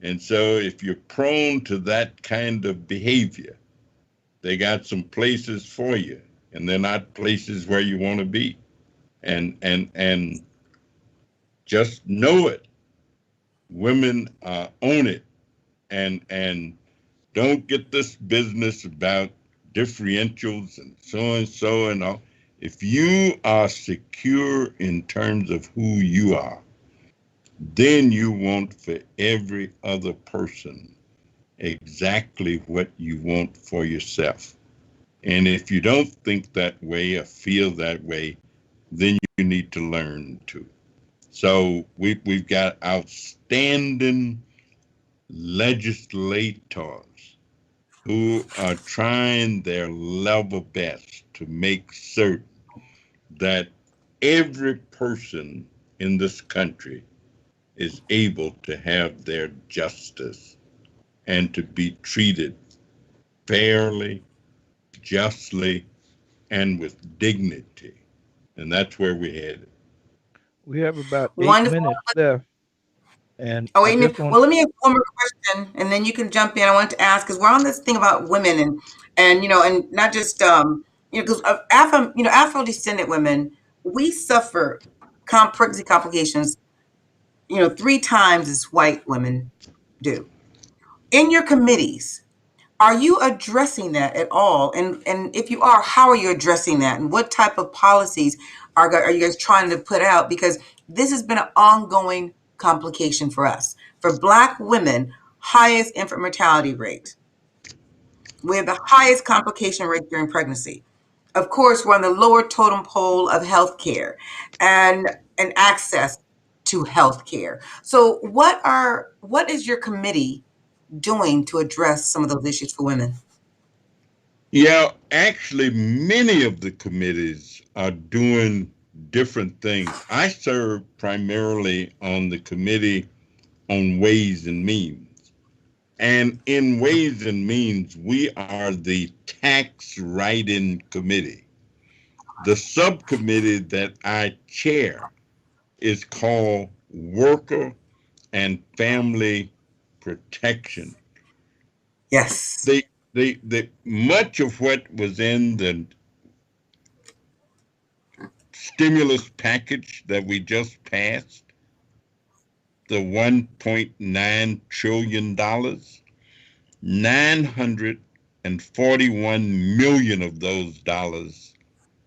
And so if you're prone to that kind of behavior, they got some places for you, and they're not places where you want to be. And just know it. Women own it, and don't get this business about differentials and so and all. If you are secure in terms of who you are, then you want for every other person exactly what you want for yourself. And if you don't think that way or feel that way, then you need to learn to. So we've got outstanding legislators who are trying their level best to make certain that every person in this country is able to have their justice and to be treated fairly, justly, and with dignity. And that's where we're headed. We have about eight Wonderful. minutes left, and Oh, I wait a minute. just want. Well, let me ask one more question, and then you can jump in. I want to ask because we're on this thing about women, and and not just because Afro descendant women, we suffer pregnancy complications 3 times as white women do. In your committees, are you addressing that at all? And if you are, how are you addressing that? And what type of policies are you guys trying to put out? Because this has been an ongoing complication for us. For Black women, highest infant mortality rate. We have the highest complication rate during pregnancy. Of course, we're on the lower totem pole of healthcare and access to healthcare. So what is your committee doing to address some of those issues for women? Yeah, actually, many of the committees are doing different things. I serve primarily on the Committee on Ways and Means. And in Ways and Means, we are the tax write-in committee. The subcommittee that I chair is called Worker and Family Protection. Yes. The much of what was in the stimulus package that we just passed, the $1.9 trillion, 941 million of those dollars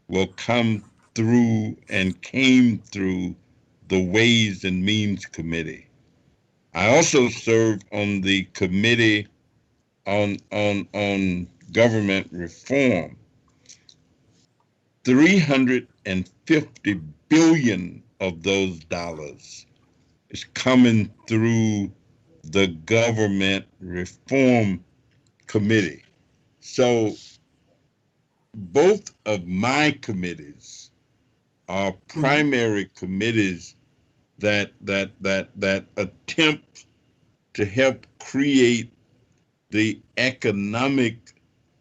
will come through and came through the Ways and Means Committee. I also serve on the Committee on Government Reform. 350 billion of those dollars is coming through the Government Reform Committee. So both of my committees are primary committees that attempt to help create the economic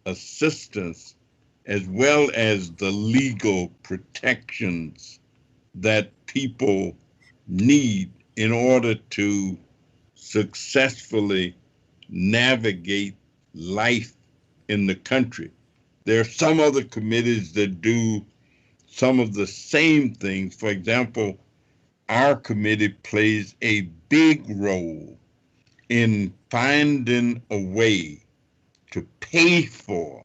assistance as well as the legal protections that people need in order to successfully navigate life in the country. There are some other committees that do some of the same things. For example, our committee plays a big role in finding a way to pay for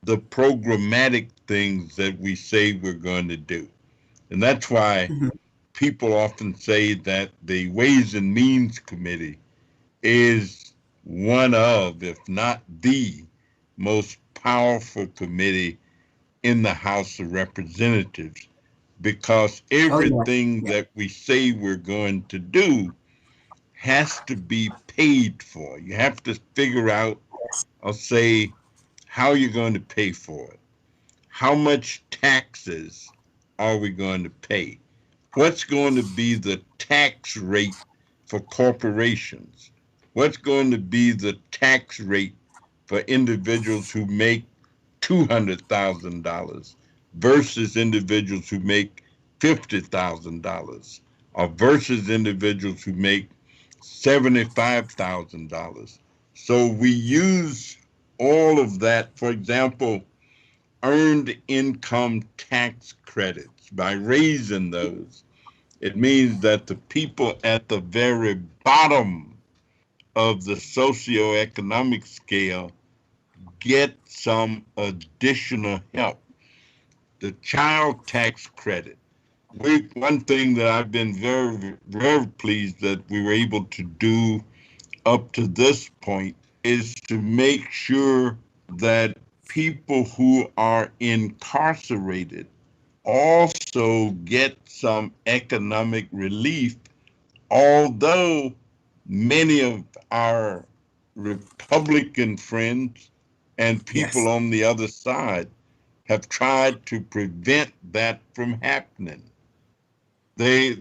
the programmatic things that we say we're going to do. And that's why people often say that the Ways and Means Committee is one of, if not the most powerful committee in the House of Representatives, because everything that we say we're going to do has to be paid for. You have to figure out or say how you're going to pay for it. How much taxes are we going to pay? What's going to be the tax rate for corporations? What's going to be the tax rate for individuals who make $200,000 versus individuals who make $50,000 or versus individuals who make $75,000? So we use all of that. For example, earned income tax credits. By raising those, it means that the people at the very bottom of the socioeconomic scale get some additional help. The child tax credit. One thing that I've been very, very pleased that we were able to do up to this point is to make sure that people who are incarcerated also get some economic relief, although many of our Republican friends and people Yes. on the other side have tried to prevent that from happening. The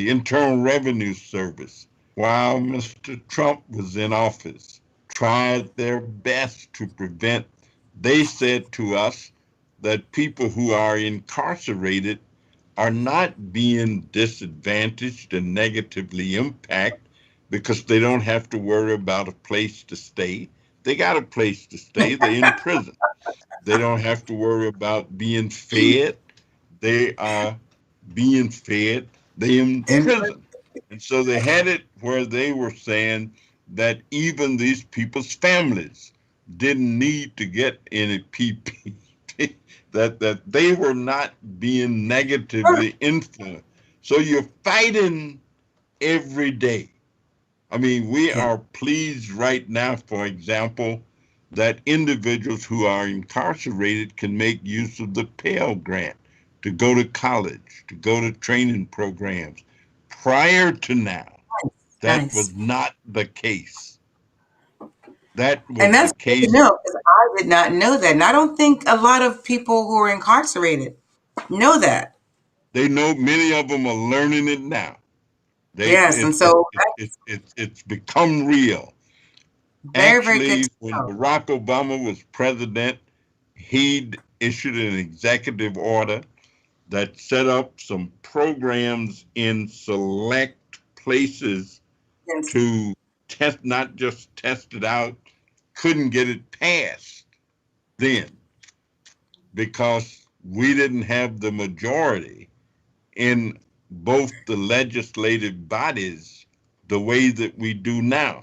Internal Revenue Service, while Mr. Trump was in office, tried their best to prevent. They said to us that people who are incarcerated are not being disadvantaged and negatively impacted because they don't have to worry about a place to stay. They got a place to stay. They're in prison. They don't have to worry about being fed. They are being fed. They're in And prison. And so they had it where they were saying that even these people's families didn't need to get any PPP, that they were not being negatively influenced. So you're fighting every day. I mean, we yeah, are pleased right now, for example, that individuals who are incarcerated can make use of the Pell Grant to go to college, to go to training programs. Prior to now, that nice. was not the case. That And was the that's good to case. know because I did not know that. And I don't think a lot of people who are incarcerated know that. They know many of them are learning it now. Yes. And so that's It's become real. very, very good to Actually, when know. Barack Obama was president, he issued an executive order that set up some programs in select places Yes. to test, not just test it out, couldn't get it passed then because we didn't have the majority in both the legislative bodies the way that we do now.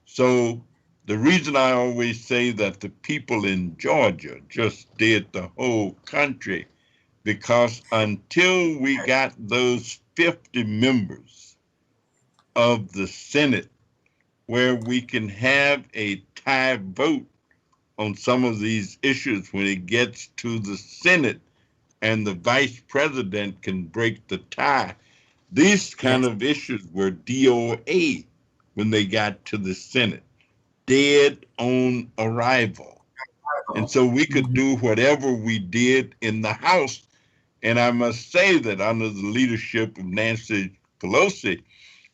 So the reason I always say that the people in Georgia just did the whole country, because until we got those 50 members of the Senate where we can have a tie vote on some of these issues when it gets to the Senate and the vice president can break the tie. These kind Yes. of issues were DOA when they got to the Senate, dead on arrival. And so we could Mhm. do whatever we did in the House. And I must say that under the leadership of Nancy Pelosi,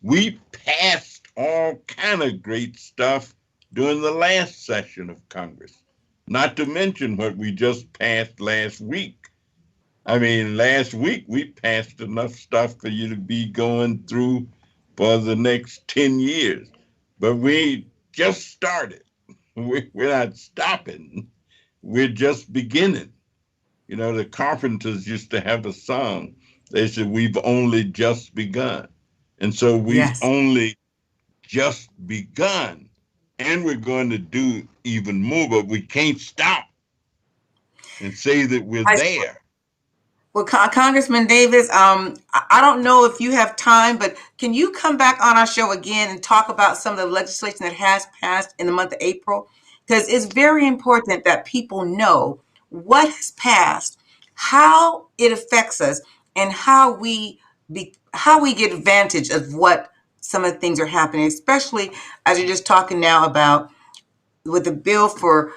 we passed all kind of great stuff during the last session of Congress, not to mention what we just passed last week. I mean, last week we passed enough stuff for you to be going through for the next 10 years. But we just started. We're not stopping. We're just beginning. You know, the Carpenters used to have a song. They said, "We've only just begun." And so we've Yes. only just begun. And we're going to do even more, but we can't stop and say that we're I there. Well, Congressman Davis, I don't know if you have time, but can you come back on our show again and talk about some of the legislation that has passed in the month of April? Because it's very important that people know what has passed, how it affects us, and how we get advantage of what some of the things are happening, especially as you're just talking now about with the bill for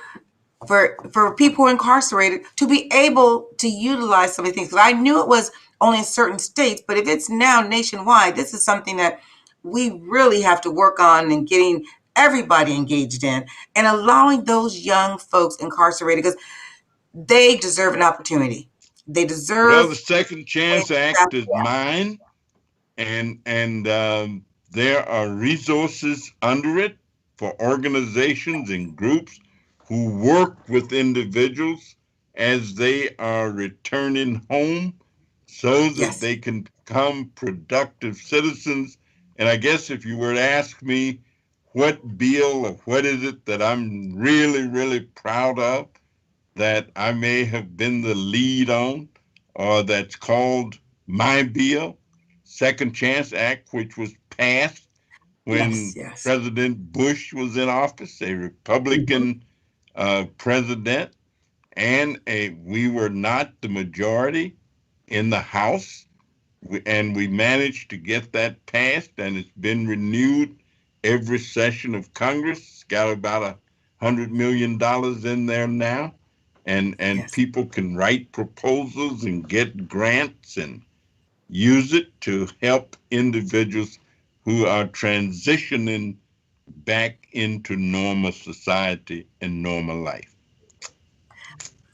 people who are incarcerated to be able to utilize some of these things. Because I knew it was only in certain states, but if it's now nationwide, this is something that we really have to work on and getting everybody engaged in and allowing those young folks incarcerated because they deserve an opportunity. They Well, deserve the Second a Chance chance. Act is mine, and there are resources under it for organizations and groups who work with individuals as they are returning home so that Yes. they can become productive citizens. And I guess if you were to ask me what bill or what is it that I'm really, really proud of, that I may have been the lead on, or that's called my bill, Second Chance Act, which was passed Yes. when Yes. President Bush was in office, a Mhm. Republican president, and we were not the majority in the House, and we managed to get that passed, and it's been renewed every session of Congress. It's got about $100 million in there now. And Yes. people can write proposals and get grants and use it to help individuals who are transitioning back into normal society and normal life.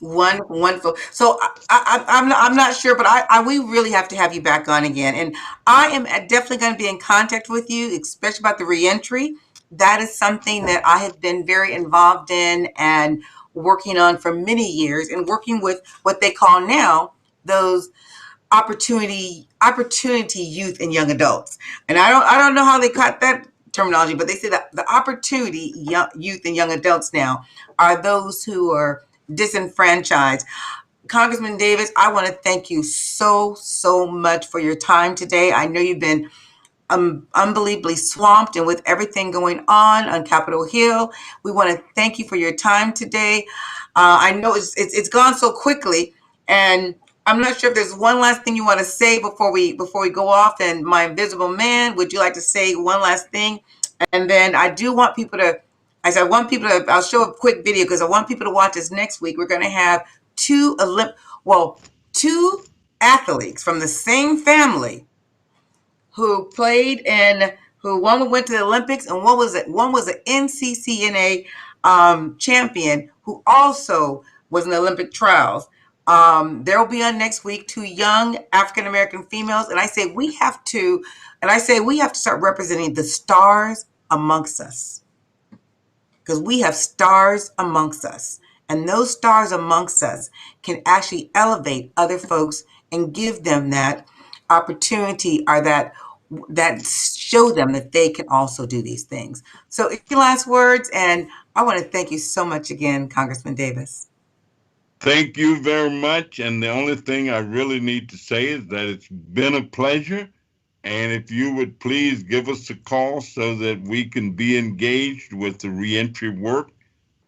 Wonderful. So I'm not sure, but we really have to have you back on again. And I am definitely going to be in contact with you, especially about the reentry. That is something that I have been very involved in and working on for many years, and working with what they call now those opportunity youth and young adults. And I don't know how they got that terminology, but they say that the opportunity youth and young adults now are those who are disenfranchised. Congressman Davis, I want to thank you so much for your time today. I know you've been unbelievably swamped, and with everything going on Capitol Hill, we want to thank you for your time today. I know it's gone so quickly, and I'm not sure if there's one last thing you want to say before we go off. And my invisible man, would you like to say one last thing? And then I do want people to, I'll show a quick video because I want people to watch this next week. We're going to have two athletes from the same family who played who one went to the Olympics, and one was an NCCNA champion who also was in the Olympic trials. They'll be on next week, two young African-American females. And I say we have to start representing the stars amongst us, because we have stars amongst us. And those stars amongst us can actually elevate other folks and give them that opportunity, or that show them that they can also do these things. So any last words? And I want to thank you so much again, Congressman Davis. Thank you very much. And the only thing I really need to say is that it's been a pleasure. And if you would please give us a call so that we can be engaged with the reentry work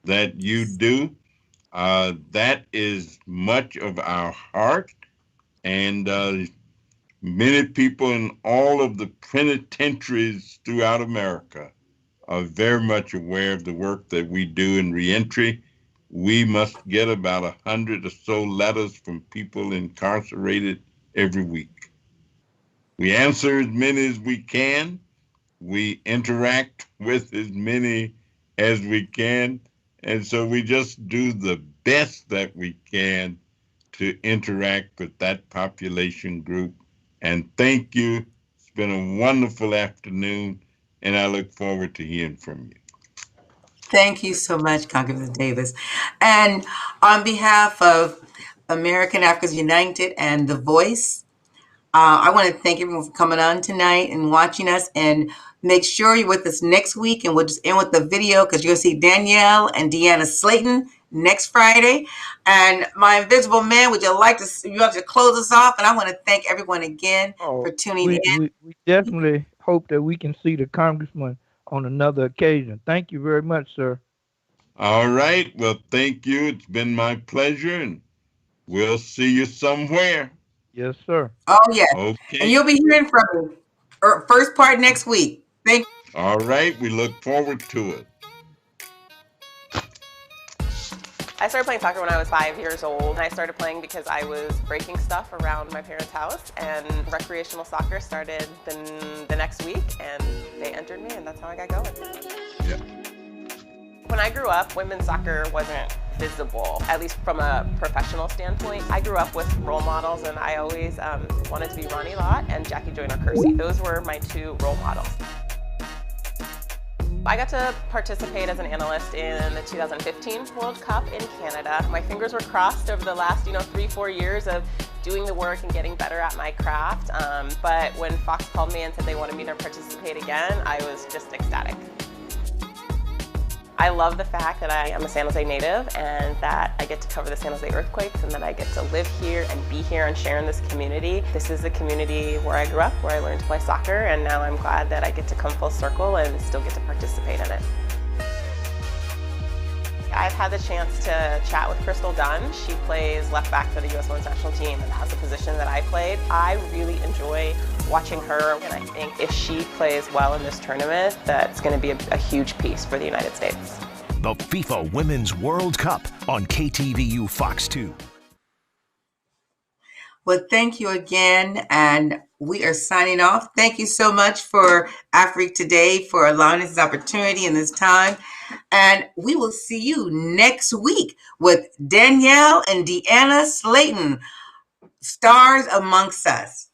that you do. That is much of our heart. And many people in all of the penitentiaries throughout America are very much aware of the work that we do in reentry. We must get about 100 or so letters from people incarcerated every week. We answer as many as we can. We interact with as many as we can. And so we just do the best that we can to interact with that population group. And thank you. It's been a wonderful afternoon, and I look forward to hearing from you. Thank you so much, Congressman Davis. And on behalf of American Africans United and The Voice, I want to thank everyone for coming on tonight and watching us. And make sure you're with us next week. And we'll just end with the video, because you're going to see Danielle and Deanna Slayton next Friday. And my invisible man, would you like to close us off? And I want to thank everyone again for tuning in. We definitely hope that we can see the congressman on another occasion. Thank you very much, sir. All right. Well, thank you. It's been my pleasure, and we'll see you somewhere. Yes, sir. Oh, yeah. Okay. And you'll be hearing from me first part next week. Thank you. All right. We look forward to it. I started playing soccer when I was 5 years old, and I started playing because I was breaking stuff around my parents' house, and recreational soccer started the next week, and they entered me, and that's how I got going. Yeah. When I grew up, women's soccer wasn't visible, at least from a professional standpoint. I grew up with role models, and I always wanted to be Ronnie Lott and Jackie Joyner-Kersee. Those were my two role models. I got to participate as an analyst in the 2015 World Cup in Canada. My fingers were crossed over the last 3-4 years of doing the work and getting better at my craft. But when Fox called me and said they wanted me to participate again, I was just ecstatic. I love the fact that I am a San Jose native and that I get to cover the San Jose earthquakes, and that I get to live here and be here and share in this community. This is the community where I grew up, where I learned to play soccer, and now I'm glad that I get to come full circle and still get to participate in it. I've had the chance to chat with Crystal Dunn. She plays left back for the U.S. Women's National Team, and that's the position that I played. I really enjoy watching her. And I think if she plays well in this tournament, that's going to be a huge piece for the United States. The FIFA Women's World Cup on KTVU Fox 2. Well, thank you again, and we are signing off. Thank you so much for Afrique Today for allowing us this opportunity and this time. And we will see you next week with Danielle and Deanna Slayton, stars amongst us.